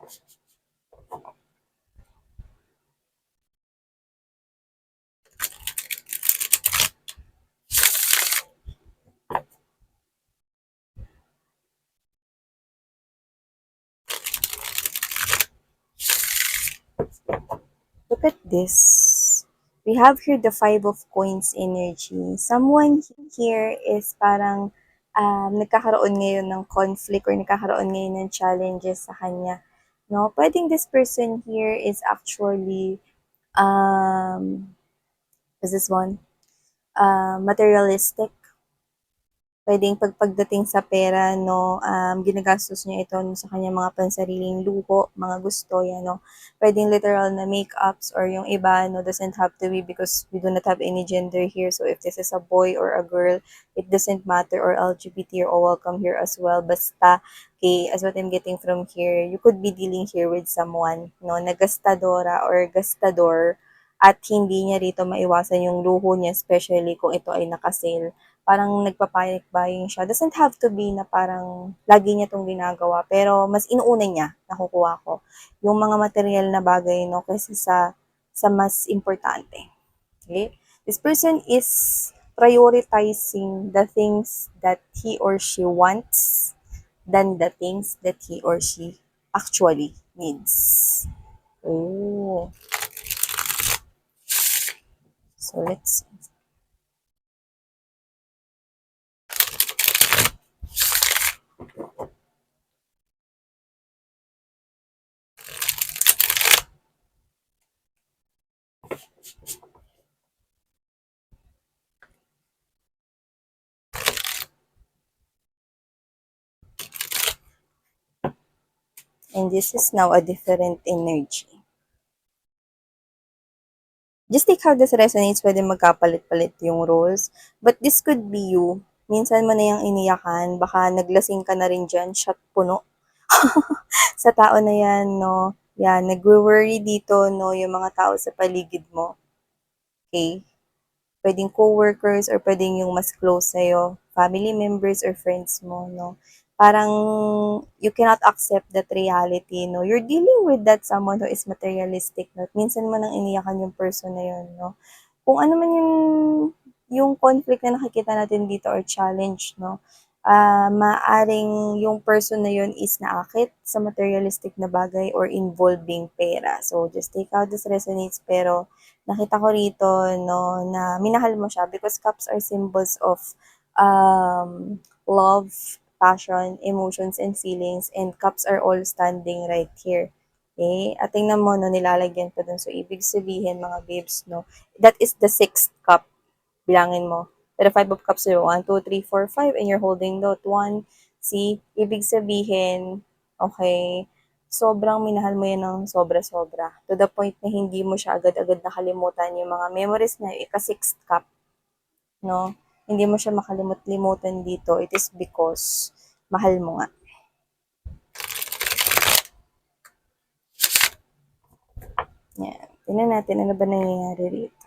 Look at this. We have here the Five of Coins energy. Someone here is parang nagkakaroon ngayon ng conflict or nagkakaroon ngayon ng challenges sa kanya. No, pwedeng this person here is actually is this one? Materialistic. Puwedeng pagdating sa pera 'no, ginagastos niya ito sa kanyang mga pansariling luho, mga gusto, 'yan 'no. Puwedeng literal na makeups or yung iba 'no, doesn't have to be because we do not have any gender here. So if this is a boy or a girl, it doesn't matter, or LGBT, you're all welcome here as well. Basta, okay, as what I'm getting from here, you could be dealing here with someone 'no, na gastadora or gastador at hindi niya rito maiwasan yung luho niya, especially kung ito ay naka-sale. Parang nagpapanik-buying siya. Doesn't have to be na parang lagi niya 'tong ginagawa, pero mas inuuna niya, nakukuha ko, yung mga material na bagay 'no, kaysa sa mas importante, okay? This person is prioritizing the things that he or she wants than the things that he or she actually needs. Oh, so let's see. And this is now a different energy. Just take how this resonates, pwede magkapalit-palit yung roles. But this could be you. Minsan mo na yung iniyakan, baka naglasing ka na rin dyan, shot puno. Sa tao na yan, no? Yan, nagwo-worry dito, no, yung mga tao sa paligid mo. Okay? Pwedeng co-workers or pwedeng yung mas close sa'yo, family members or friends mo, no? Parang you cannot accept that reality, no? You're dealing with that someone who is materialistic, no? Minsan mo nang iniyakan yung person na yun, no? Kung ano man yung conflict na nakikita natin dito or challenge, no? Maaring yung person na yun is naakit sa materialistic na bagay or involving pera. So, just take out this resonates, pero nakita ko rito, no, na minahal mo siya because cups are symbols of love, passion, emotions, and feelings, and cups are all standing right here. Okay? At tingnan mo, no, nilalagyan pa dun. So, ibig sabihin, mga babes, no, that is the sixth cup. Bilangin mo. Pero five of cups, 1, 2, 3, 4, 5, and you're holding that one. See? Ibig sabihin, okay, sobrang minahal mo yan ng sobra-sobra. To the point na hindi mo siya agad-agad nakalimutan yung mga memories na ika-sixth cup, no? Hindi mo siya makalimut-limutan dito. It is because mahal mo nga. Yan. Tingnan natin ano ba nangyayari rito.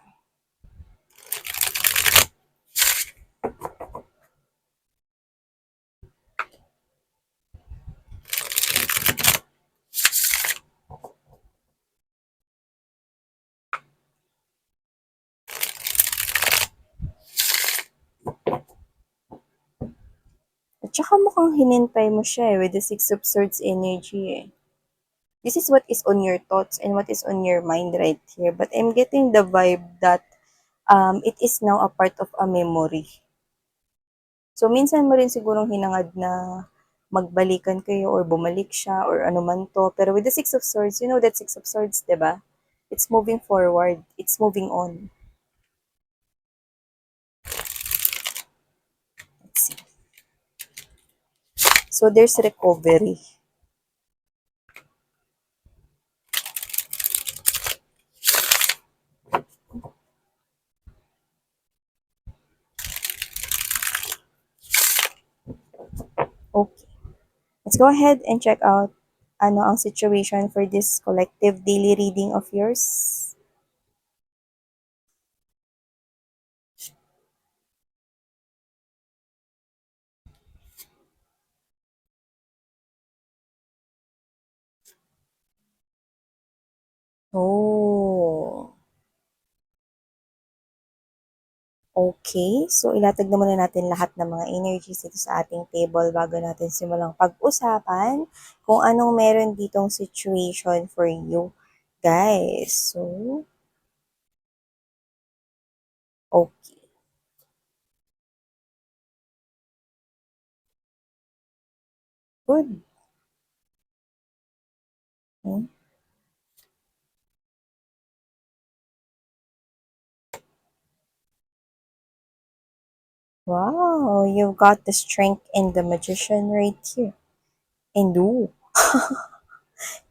At saka mukhang hinintay mo siya with the Six of Swords energy This is what is on your thoughts and what is on your mind right here. But I'm getting the vibe that it is now a part of a memory. So, minsan mo rin sigurong hinangad na magbalikan kayo or bumalik siya or ano man to. Pero with the Six of Swords, you know that Six of Swords, diba? It's moving forward. It's moving on. Let's see. So, there's recovery. Okay. Let's go ahead and check out ano ang situation for this collective daily reading of yours. Oh. Okay, so ilatag na muna natin lahat ng mga energies dito sa ating table bago natin simulang pag-usapan kung anong meron ditong situation for you, guys. So, okay. Good. Hmm. Wow, you've got the strength and the magician right here. And ooh,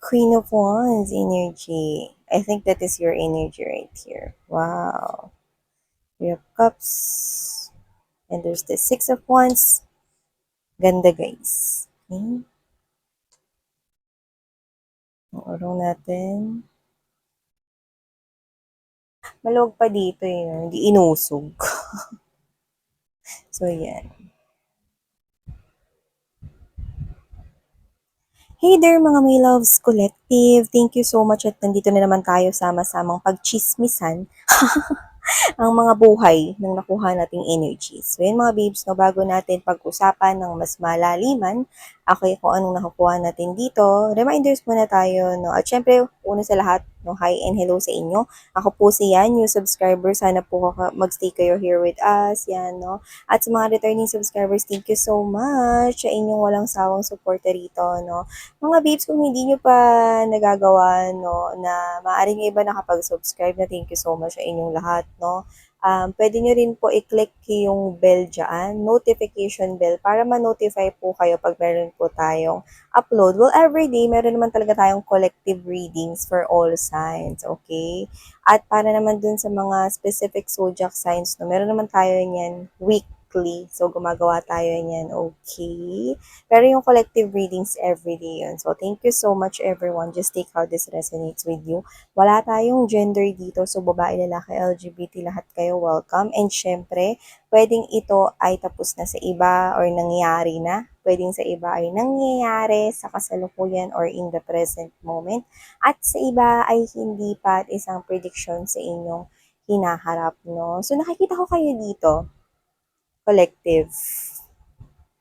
Queen of Wands energy. I think that is your energy right here. Wow. Three of Cups. And there's the Six of Wands. Ganda, guys. Okay. Ang urong natin. Maluwag pa dito eh, no? Hindi inusog. So, yan. Hey there mga My Loves Collective! Thank you so much at nandito na naman tayo sama-samang pagchismisan ang mga buhay ng nakuha nating energies. So yun mga babes, no, bago natin pag-usapan ng mas malaliman, okay, kung anong nakukuha natin dito, reminders muna tayo, no? At syempre, una sa lahat, no, hi and hello sa inyo. Ako po si Yan, new subscriber. Sana po magstay kayo here with us. Yan, no? At sa mga returning subscribers, thank you so much sa inyong walang sawang suporta rito, no? Mga babes, kung hindi nyo pa nagagawa, no, na maaaring iba nakapag-subscribe na thank you so much sa inyong lahat, no. Pwede nyo rin po i-click yung bell dyan, notification bell, para ma-notify po kayo pag meron po tayong upload. Well, every day, meron naman talaga tayong collective readings for all signs, okay? At para naman dun sa mga specific zodiac signs, no, meron naman tayo niyan weekly. So, gumagawa tayo niyan, okay? Pero yung collective readings everyday yun. So, thank you so much everyone. Just take how this resonates with you. Wala tayong gender dito. So, babae, lalaki, LGBT, lahat kayo welcome. And syempre, pwedeng ito ay tapos na sa iba or nangyayari na. Pwedeng sa iba ay nangyayari sa kasalukuyan or in the present moment. At sa iba ay hindi pa at isang prediction sa inyong hinaharap, no? So, nakikita ko kayo dito, collective.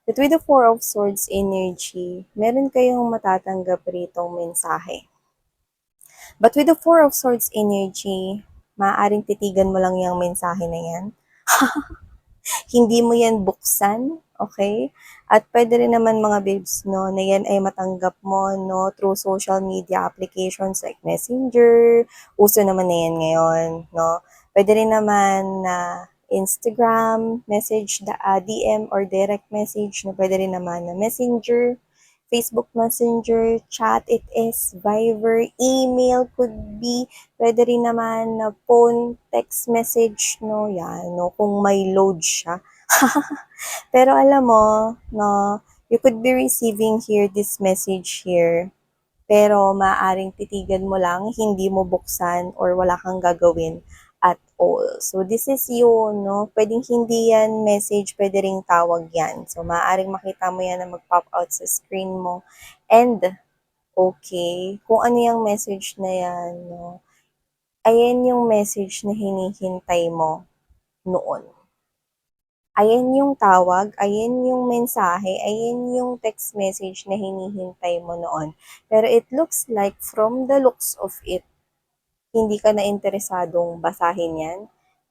That with the Four of Swords energy, meron kayong matatanggap ritong mensahe. But with the Four of Swords energy, maaaring titigan mo lang yung mensahe na yan. Hindi mo yan buksan, okay? At pwede rin naman mga babes, no, na yan ay matanggap mo, no, through social media applications like Messenger. Uso naman na yan ngayon, no. Pwede rin naman na Instagram, message, DM or direct message, no, pwede rin naman na Messenger, Facebook Messenger, chat it is, Viber, email could be, pwede rin naman na phone, text message, no, yan, no, kung may load siya. Pero alam mo, no, you could be receiving here this message here, pero maaaring titigan mo lang, hindi mo buksan or wala kang gagawin at all. So, this is yun, no? Pwedeng hindi yan message, pwede ring tawag yan. So, maaaring makita mo yan na mag-pop out sa screen mo. And, okay, kung ano yung message na yan, no? Ayan yung message na hinihintay mo noon. Ayan yung tawag, ayan yung mensahe, ayan yung text message na hinihintay mo noon. Pero it looks like from the looks of it, hindi ka na interesadong basahin yan.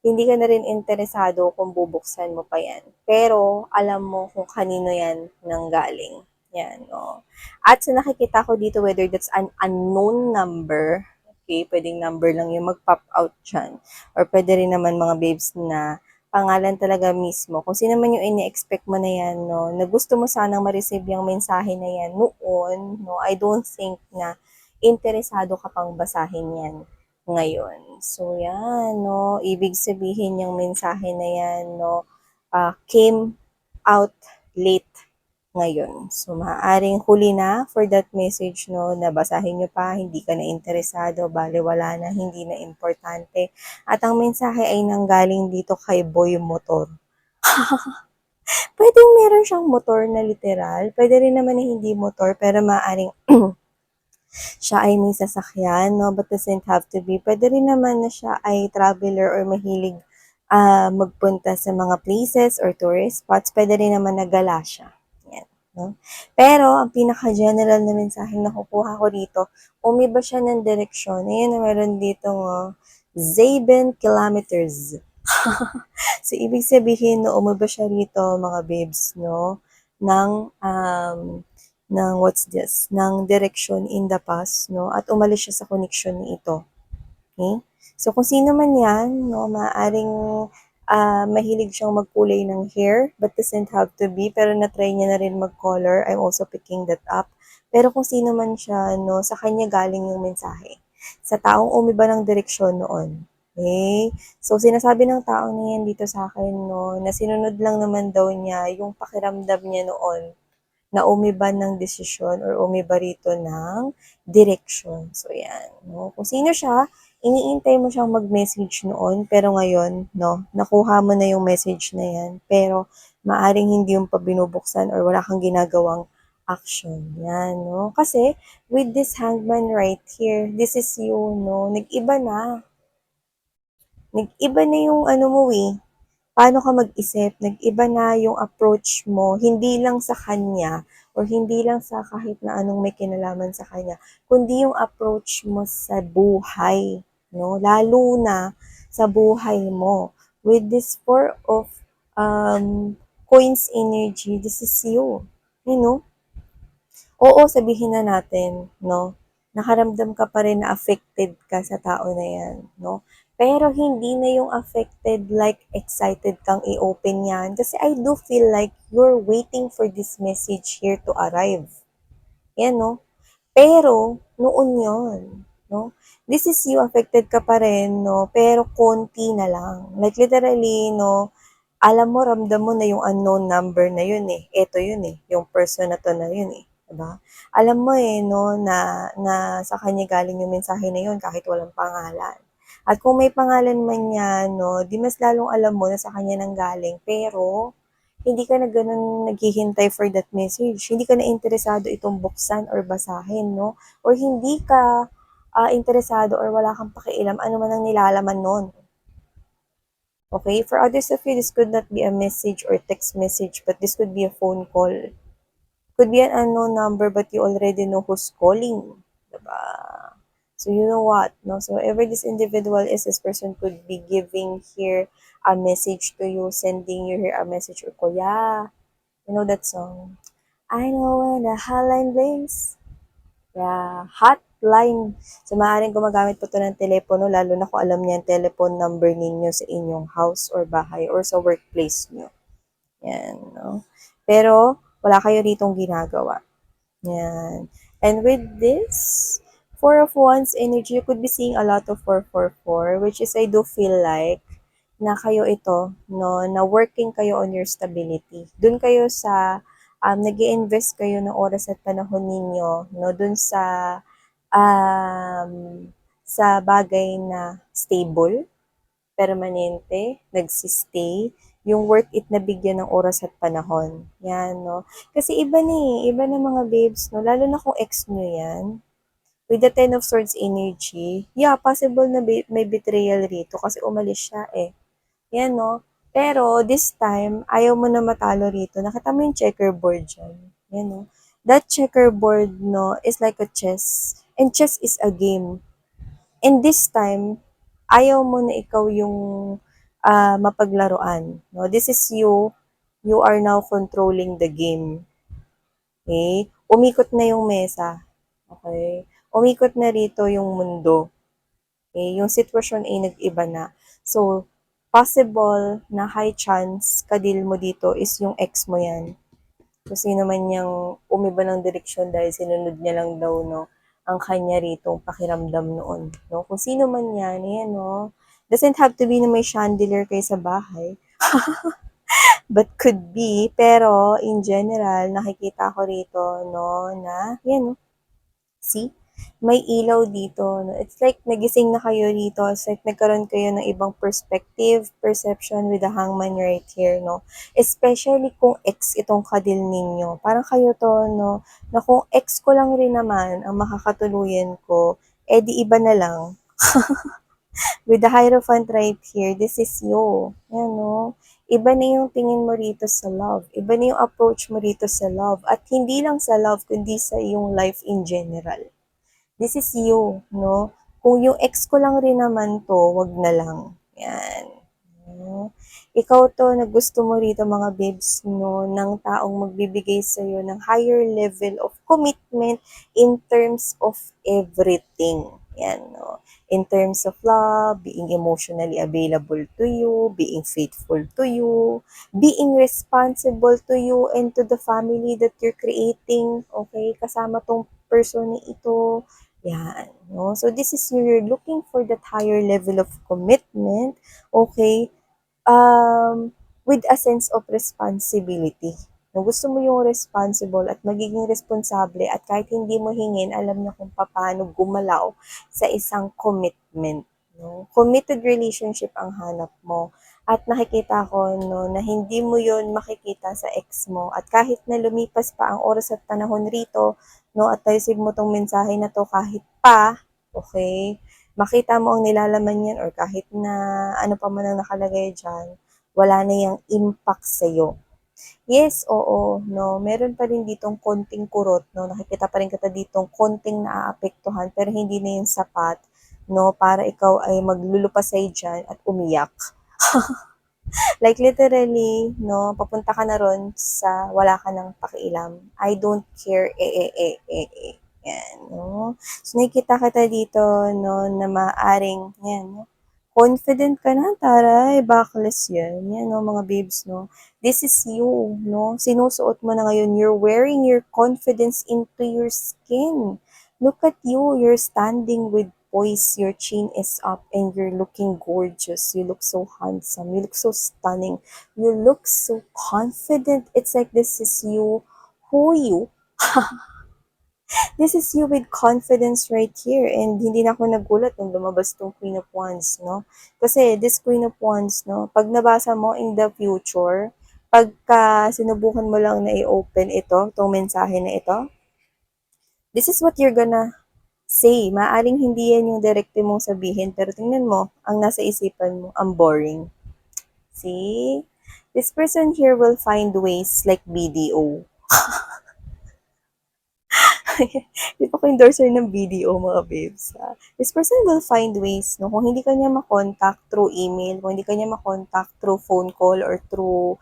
Hindi ka na rin interesado kung bubuksan mo pa yan. Pero alam mo kung kanino yan nanggaling. Yan, no. At sa nakikita ko dito, whether that's an unknown number, okay, pwedeng number lang yung mag-pop out dyan. Or pwede rin naman mga babes na pangalan talaga mismo. Kung sino man yung ini-expect mo na yan, no, na gusto mo sanang ma-receive yung mensahe na yan noon, no, I don't think na interesado ka pang basahin yan ngayon. So, yan, no, ibig sabihin yung mensahe na yan, no, came out late ngayon. So, maaaring huli na for that message, no, nabasahin nyo pa, hindi ka na interesado, bale wala na, hindi na importante. At ang mensahe ay nanggaling dito kay Boy Motor. Pwedeng meron siyang motor na literal, pwede rin naman na hindi motor, pero maaaring siya ay may sasakyan, no? But doesn't have to be. Pwede rin naman na siya ay traveler or mahilig magpunta sa mga places or tourist spots. Pwede rin naman na gala siya. Yan, no? Pero, ang pinaka-general na mensaheng nakukuha ko dito, umiba siya ng direksyon. Ayan na meron dito, 7 kilometers. So, ibig sabihin, no, umiba siya rito, mga babes, no? Ng what's this? Ng direction in the past, no? At umalis siya sa connection ni ito. Okay? So, kung sino man yan, no, maaaring mahilig siyang magkulay ng hair, but doesn't have to be, pero na-try niya na rin mag-color. I'm also picking that up. Pero kung sino man siya, no, sa kanya galing yung mensahe. Sa taong umiba ng direksyon noon. Okay? So, sinasabi ng tao na yan dito sa akin, no, na sinunod lang naman daw niya yung pakiramdam niya noon na umiba ng desisyon or umiba rito ng direksyon. So, yan. No? Kung sino siya, iniintay mo siyang mag-message noon, pero ngayon, no, nakuha mo na yung message na yan, pero maaring hindi yung pabinubuksan or wala kang ginagawang action. Yan, no? Kasi, with this hangman right here, this is you, no? Nag-iba na. Nag-iba na yung ano mo eh, paano ka mag-isip, nag-iba na yung approach mo, hindi lang sa kanya or hindi lang sa kahit na anong may kinalaman sa kanya, kundi yung approach mo sa buhay, no? Lalo na sa buhay mo. With this four of coins energy, this is you. You know? Oo, sabihin na natin, no? Nakaramdam ka pa rin na affected ka sa tao na yan, no? Pero hindi na yung affected like excited kang i-open yan. Kasi I do feel like you're waiting for this message here to arrive. Yan, no? Pero, noon yon, no? This is you, affected ka pa rin, no? Pero konti na lang. Like literally, no? Alam mo, ramdam mo na yung unknown number na yun eh. Ito yun eh. Yung person na to na yun eh. Diba? Alam mo eh, no, na sa kanya galing yung mensahe na yun kahit walang pangalan. At kung may pangalan man yan, no, di mas lalong alam mo na sa kanya nang galing. Pero, hindi ka na ganun naghihintay for that message. Hindi ka na interesado itong buksan or basahin, no? Or hindi ka interesado or wala kang pakialam ano man ang nilalaman nun. Okay? For others of you, this could not be a message or text message, but this could be a phone call. Could be an unknown number, but you already know who's calling. Diba? So, you know what? No? So, whoever this individual is, this person could be giving here a message to you, sending you here a message or kuya. You know that song? I know when the hotline blinks. Yeah, hotline. So, maaaring gumagamit po ito ng telepono, lalo na kung alam niya ang telephone number ninyo sa inyong house or bahay or sa workplace nyo. Yan, no? Pero, wala kayo ditong ginagawa. Yan. And with this, Four of Wands energy, you could be seeing a lot of 444, which is I do feel like na kayo ito, no, na working kayo on your stability. Doon kayo nag-i-invest kayo ng oras at panahon ninyo, no, doon um, sa bagay na stable, permanente, nagsistay, yung worth it na bigyan ng oras at panahon. Yan, no? Kasi iba iba na mga babes, no? Lalo na kung ex nyo yan. With the Ten of Swords energy, yeah, possible na may betrayal rito kasi umalis siya eh. Yan, no? Pero, this time, ayaw mo na matalo rito. Nakita mo yung checkerboard dyan. Yan, no? That checkerboard, no, is like a chess. And chess is a game. And this time, ayaw mo na ikaw yung mapaglaruan. No? This is you. You are now controlling the game. Okay? Umikot na yung mesa. Okay? Umikot na rito yung mundo. Okay? Yung sitwasyon ay nag-iba na. So, possible na high chance kadil mo dito is yung ex mo yan. Kung sino man niyang umiba ng direksyon dahil sinunod niya lang daw, no, ang kanya rito pakiramdam noon. No? Kung sino man yan, yan, no. Doesn't have to be na may chandelier kayo sa bahay. But could be, pero in general, nakikita ko rito, no, na, yan, no. See? may ilaw dito, no? It's like nagising na kayo dito. It's like nagkaroon kayo ng ibang perspective, perception with the hangman right here, no? Especially kung ex itong kadil ninyo. Parang kayo to, no? Na kung ex ko lang rin naman ang makakatuluyan ko, di iba na lang. With the Hierophant right here, this is you. Yan, no? Iba na yung tingin mo rito sa love. Iba na yung approach mo rito sa love. At hindi lang sa love, kundi sa iyong life in general. This is you, no? Kung yung ex ko lang rin naman to, wag na lang. Yan. No? Ikaw to na gusto mo rito mga babes, no, ng taong magbibigay sa'yo ng higher level of commitment in terms of everything. Yan, no? In terms of love, being emotionally available to you, being faithful to you, being responsible to you and to the family that you're creating, okay? Kasama tong person ni ito, yan, no? So, this is you're looking for that higher level of commitment, okay? With a sense of responsibility. No, gusto mo yung responsible at magiging responsable at kahit hindi mo hingin, alam niya kung paano gumalaw sa isang commitment. No? Committed relationship ang hanap mo. At nakikita ko no, na hindi mo yon makikita sa ex mo. At kahit na lumipas pa ang oras at panahon rito, no, at receive mo tong mensahe na to kahit pa, okay, makita mo ang nilalaman yan or kahit na ano pa man ang nakalagay dyan, wala na yung impact sa'yo. Yes, oo, no, meron pa rin ditong konting kurot, no, nakikita pa rin kita ditong konting naaapektuhan, pero hindi na yung sapat, no, para ikaw ay maglulupasay dyan at umiyak. Like literally, no, papunta ka na ron sa wala ka ng pakialam. I don't care, Yan, no. So, nakikita kita dito, no, na maaring, yan, no. Confident ka na, taray, backless yan. Yan, no, mga babes, no. This is you, no. Sinusuot mo na ngayon. You're wearing your confidence into your skin. Look at you. You're standing with poise. Your chin is up and you're looking gorgeous. You look so handsome. You look so stunning. You look so confident. It's like this is you. Who you? This is you with confidence right here. And hindi na ako nagulat nung lumabas tong Queen of Wands, no? Kasi this Queen of Wands, no, pag nabasa mo in the future, pagka sinubukan mo lang na i-open ito, tong mensahe na ito, this is what you're gonna say. Maaring hindi yan yung direkte mong sabihin, pero tingnan mo, ang nasa isipan mo, ang boring. See? This person here will find ways like BDO. Di pa ko endorser ng BDO, mga babes. This person will find ways, no? Kung hindi ka niya makontak through email, kung hindi ka niya makontak through phone call or through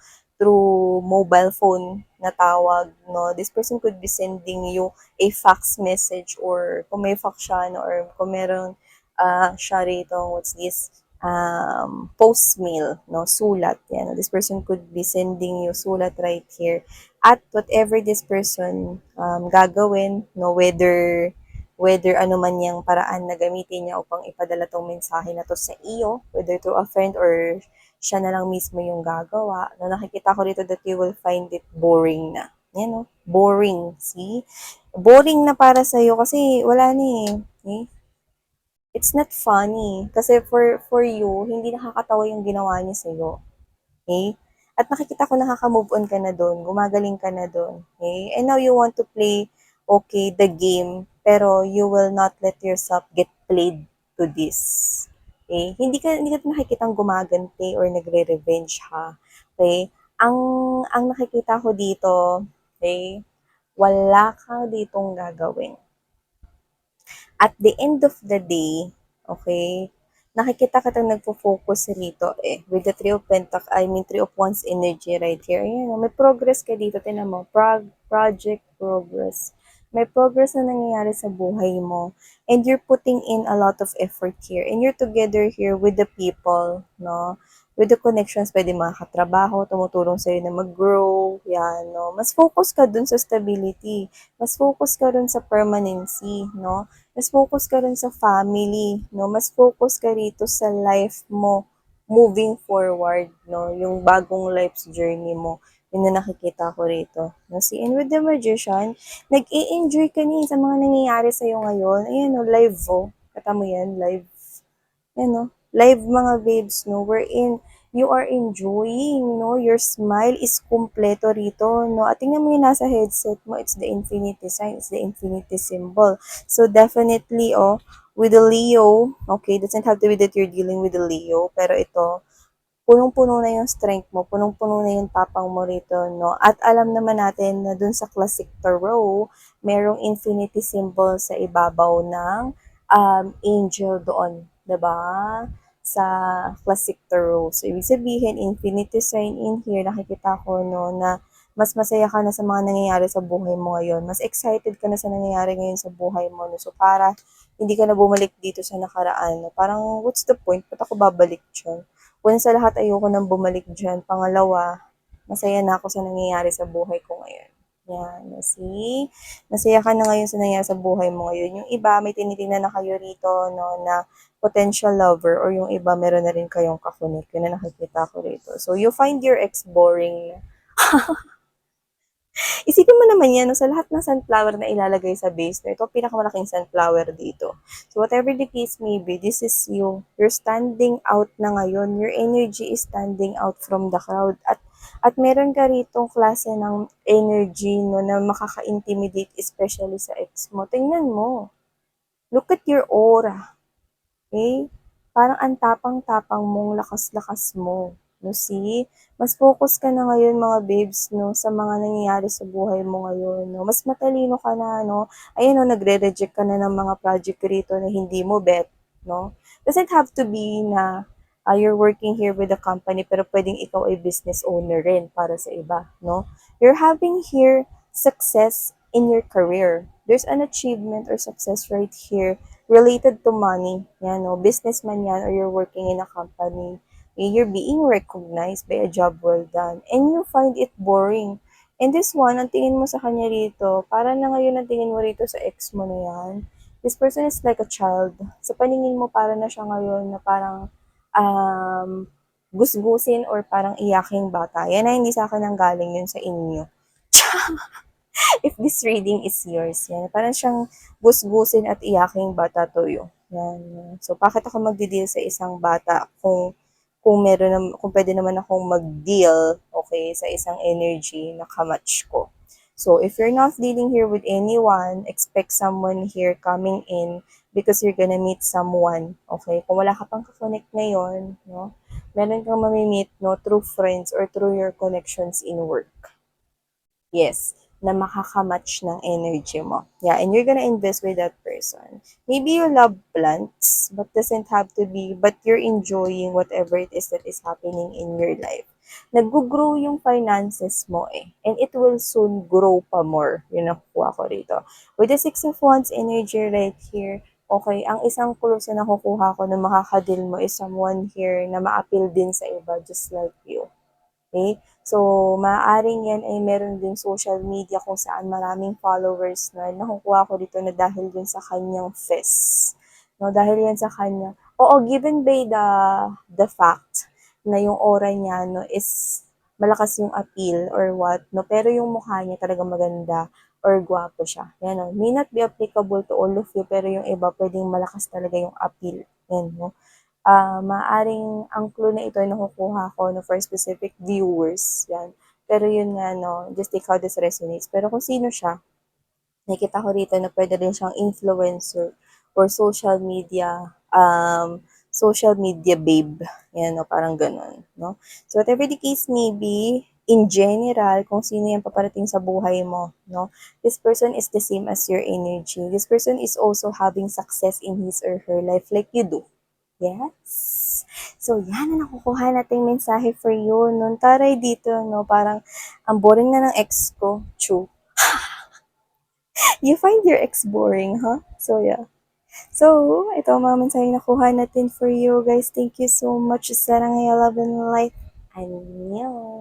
mobile phone na tawag, no? This person could be sending you a fax message or kung may fax siya, no? Or kung meron siya rito, what's this? Post mail, no? Sulat, yan. This person could be sending you sulat right here. At whatever this person gagawin, no, whether ano man yung paraan na gamitin niya upang ipadala tong mensahe na to sa iyo, whether through a friend or siya na lang mismo yung gagawa, no, nakikita ko dito that you will find it boring na. Yan, no? Boring, see? Boring na para sa'yo kasi wala na eh. Okay? It's not funny. Kasi for you, hindi nakakatawa yung ginawa niya sa'yo. Okay? At nakikita ko nakaka-move on ka na doon, gumagaling ka na doon. Okay? And now you want to play, okay, the game, pero you will not let yourself get played to this. Okay? Hindi ka nakikitang gumaganti or nagre-revenge ha. Okay? Ang nakikita ko dito, okay, wala ka ditong gagawin. At the end of the day, okay, nakikita ka tang nagfo-focus rito eh. With the Three of Wands energy right here. Ayan, may progress ka dito. Tinan mo, project progress. May progress na nangyayari sa buhay mo. And you're putting in a lot of effort here. And you're together here with the people, no? With the connections, pwede mga katrabaho, tumutulong sa'yo na mag-grow, yan, no? Mas focus ka dun sa stability. Mas focus ka dun sa permanency, no? Mas focus ka rin sa family, no? Mas focus ka rito sa life mo moving forward, no? Yung bagong life's journey mo. Yun na nakikita ko rito. No, see, and with the Magician, nag-i-enjoy ka niya sa mga nangyayari sa'yo ngayon. Ayan, no, live, oh. Kata mo yan, live. Yan, no? Live mga babes, no? Wherein you are enjoying, no? Your smile is kumpleto rito, no? At tingnan mo yung nasa headset mo, it's the infinity sign, it's the infinity symbol. So, definitely, oh, with the Leo, okay, doesn't have to be that you're dealing with the Leo, pero ito, punong-puno na yung strength mo, punong-puno na yung tapang mo rito, no? At alam naman natin na dun sa classic tarot, merong infinity symbol sa ibabaw ng angel doon, 'di ba? Sa classic tarot. So, ibig sabihin, infinity sign in here, nakikita ko, no, na mas masaya ka na sa mga nangyayari sa buhay mo ngayon. Mas excited ka na sa nangyayari ngayon sa buhay mo. No? So, para hindi ka na bumalik dito sa nakaraan. No? Parang, what's the point? Ba't ako babalik dyan? Una sa lahat, ayoko nang bumalik dyan. Pangalawa, masaya na ako sa nangyayari sa buhay ko ngayon. Yan, see? Masaya ka na ngayon sa nangyayari sa buhay mo ngayon. Yung iba, may tinitingnan na kayo rito, no, na potential lover, or yung iba, meron na rin kayong kakunik. Yun na nakikita ko rito. So, you find your ex boring. Isipin mo naman yan, no, sa lahat ng sunflower na ilalagay sa base, no, ito pinakamalaking sunflower dito. So whatever the case may be, this is you. You're standing out na ngayon. Your energy is standing out from the crowd. At meron ka rito klase ng energy, no, na makaka-intimidate, especially sa ex mo. Tingnan mo. Look at your aura. Okay? Parang ang tapang-tapang mong lakas-lakas mo. No, see? Mas focus ka na ngayon mga babes, no, sa mga nangyayari sa buhay mo ngayon, no. Mas matalino ka na, no. Ayun, no, nagre-reject ka na ng mga project rito na hindi mo bet, no. Doesn't have to be na you're working here with a company, pero pwedeng ikaw ay business owner rin para sa iba, no. You're having here success in your career. There's an achievement or success right here related to money. Yan, no? Businessman yan, or you're working in a company. You're being recognized by a job well done. And you find it boring. And this one, ang tingin mo sa kanya rito, para na ngayon ang tingin mo rito sa ex mo na yan. This person is like a child. Sa paningin mo, para na siya ngayon na parang gusgusin or parang iyaking bata. Yan na hindi sa akin ang galing yun sa inyo. If this reading is yours, yan. Parang siyang gusgusin at iyaking bata toyo. Yan. So, bakit ako magdi-deal sa isang bata kung pwede naman akong mag-deal, okay, sa isang energy na kamatch ko. So, if you're not dealing here with anyone, expect someone here coming in because you're gonna meet someone, okay? Kung wala ka pang kakonect ngayon, no, meron kang mamimit, no, through friends or through your connections in work. Yes, na makakamatch ng energy mo. Yeah, and you're gonna invest with that person. Maybe you love plants, but doesn't have to be, but you're enjoying whatever it is that is happening in your life. Nag-grow yung finances mo eh. And it will soon grow pa more. Yun ang kuha ko rito. With the Six of Wands energy right here, okay, ang isang clue na nakukuha ko na makakadil mo is someone here na ma-appeal din sa iba just like you. Okay? So, maaaring yan ay meron din social media kung saan maraming followers na nakukuha ko dito na dahil din sa kanyang fest. No, dahil yan sa kanya. Oo, given by the fact na yung aura niya, no, is malakas yung appeal or what, no, pero yung mukha niya talaga maganda or gwapo siya. Yan, no. May not be applicable to all of you, pero yung iba pwedeng malakas talaga yung appeal. Yan, no. Maaring ang clue na ito ay nakukuha ko no, for specific viewers. Yan. Pero yun nga, no, just take how this resonates. Pero kung sino siya, nakikita ko rito na pwede rin siyang influencer or social media babe. Yan, no, parang ganun, no? So, whatever the case may be, in general, kung sino yung paparating sa buhay mo, no? This person is the same as your energy. This person is also having success in his or her life like you do. Yes. So, yan na nakukuha nating mensahe for you. Nun, taray dito, no? Parang, ang boring na ng ex ko. True. You find your ex boring, huh? So, yeah. So, ito ang mga mensahe nakuha natin for you, guys. Thank you so much. Sarang I love and light. Annyeong.